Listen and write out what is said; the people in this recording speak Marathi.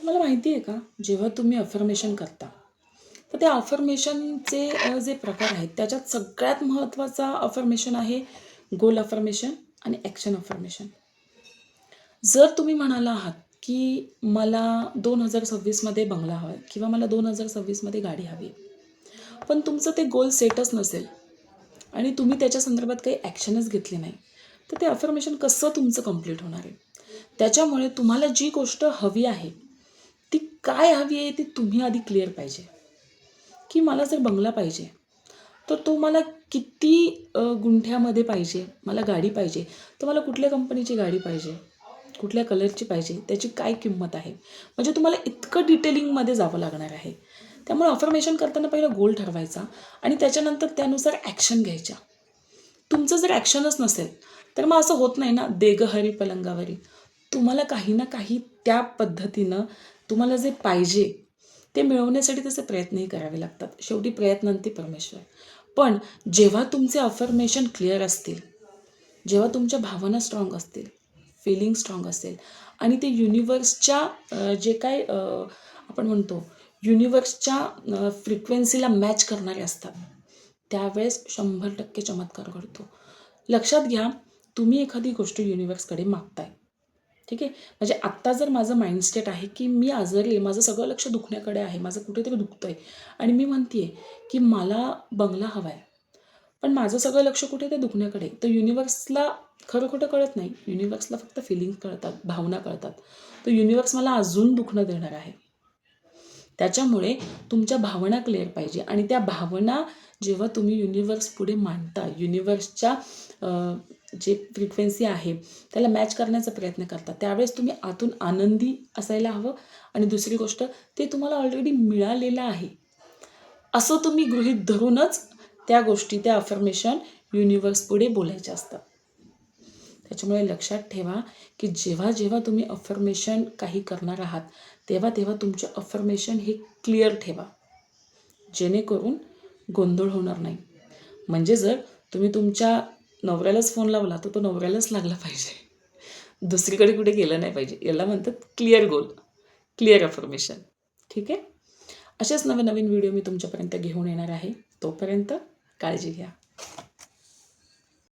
तुम्हाला माहिती आहे का, जेव्हा तुम्ही अफर्मेशन करता, तर त्या अफर्मेशनचे जे प्रकार आहेत, त्याच्यात सगळ्यात महत्त्वाचा अफर्मेशन आहे गोल अफर्मेशन आणि ॲक्शन अफर्मेशन. जर तुम्ही म्हणाला आहात, की मला 2026मध्ये बंगला हवा आहे किंवा मला 2026मध्ये गाडी हवी आहे. पण तुमचं ते गोल सेटच नसेल आणि तुम्ही त्याच्या संदर्भात काही ॲक्शनच घेतली नाही, तर ते अफर्मेशन कसं तुमचं कंप्लीट होणार आहे? त्याच्यामुळे तुम्हाला जी गोष्ट हवी आहे, ती काय हवी आहे ती तुम्ही आधी क्लिअर पाहिजे. की मला जर बंगला पाहिजे, तर तो मला किती गुंठ्यामध्ये पाहिजे, मला गाडी पाहिजे, तर मला कुठल्या कंपनीची गाडी पाहिजे, कुठल्या कलरची पाहिजे, त्याची काय किंमत आहे. म्हणजे तुम्हाला इतकं डिटेलिंगमध्ये जावं लागणार आहे. त्यामुळे अफर्मेशन करताना पहिला गोल ठरवायचा आणि त्याच्यानंतर त्यानुसार ॲक्शन घ्यायच्या. तुमचं जर ॲक्शनच नसेल, तर मग असं होत नाही ना, "दे गं हरी पलंगावरी." तुम्हाला काही ना काही त्या पद्धतीनं तुम्हाला जे पाहिजे, ते मिळवण्यासाठी त्याचे प्रयत्नही करावे लागतात. शेवटी प्रयत्नांती परमेश्वर. पण जेव्हा तुमचे अफर्मेशन क्लिअर असतील, जेव्हा तुमच्या भावना स्ट्राँग असतील, फीलिंग स्ट्राँग असेल आणि ते युनिव्हर्सच्या जे काही आपण म्हणतो युनिव्हर्सच्या फ्रिक्वेन्सीला मॅच करणारे असतात, त्यावेळेस 100% चमत्कार घडतो. लक्षात घ्या, तुम्ही एखादी गोष्ट युनिव्हर्सकडे मागताय. ठीक आहे. म्हणजे आत्ता जर माझं माइंडसेट आहे, की मी आजारी आहे, माझं सगळं लक्ष दुखण्याकडे आहे, माझं कुठेतरी दुखतंय आणि मी म्हणतीये, की मला बंगला हवा आहे. पण माझं सगळं लक्ष कुठे ते दुखण्याकडे. तर युनिव्हर्सला खरं खोटं कळत नाही. युनिव्हर्सला फक्त फीलिंग्ज कळतात, भावना कळतात. तर युनिव्हर्स मला अजून दुखणं देणार आहे. त्याच्यामुळे तुमच्या भावना क्लिअर पाहिजे आणि त्या भावना जेव्हा तुम्ही युनिव्हर्स पुढे मांडता, युनिव्हर्सच्या जे फ्रिक्वेन्सी आहे त्याला मॅच करण्याचा प्रयत्न करता, त्यावेळेस तुम्ही आतून आनंदी असायला हवं आणि दुसरी गोष्ट ते तुम्हाला ऑलरेडी मिळालेलं आहे. असं तुम्ही गृहीत धरूनच त्या गोष्टी, त्या अफर्मेशन युनिव्हर्सपुढे बोलायच्या असतात. त्याच्यामुळे लक्षात ठेवा, की जेव्हा जेव्हा तुम्ही अफर्मेशन काही करणार आहात, तेव्हा तेव्हा तुमचे अफर्मेशन हे क्लिअर ठेवा. जेणेकरून गोंधळ होणार नाही. म्हणजे जर तुम्ही तुमच्या नवऱ्यालाच फोन लावला, तर तो नवऱ्यालाच लागला पाहिजे. दुसरीकडे कुठे गेलं नाही पाहिजे. याला म्हणतात क्लिअर गोल, क्लिअर अफर्मेशन. ठीक आहे? असेच नवीन नवीन व्हिडिओ मी तुमच्यापर्यंत घेऊन येणार आहे. तोपर्यंत काळजी घ्या.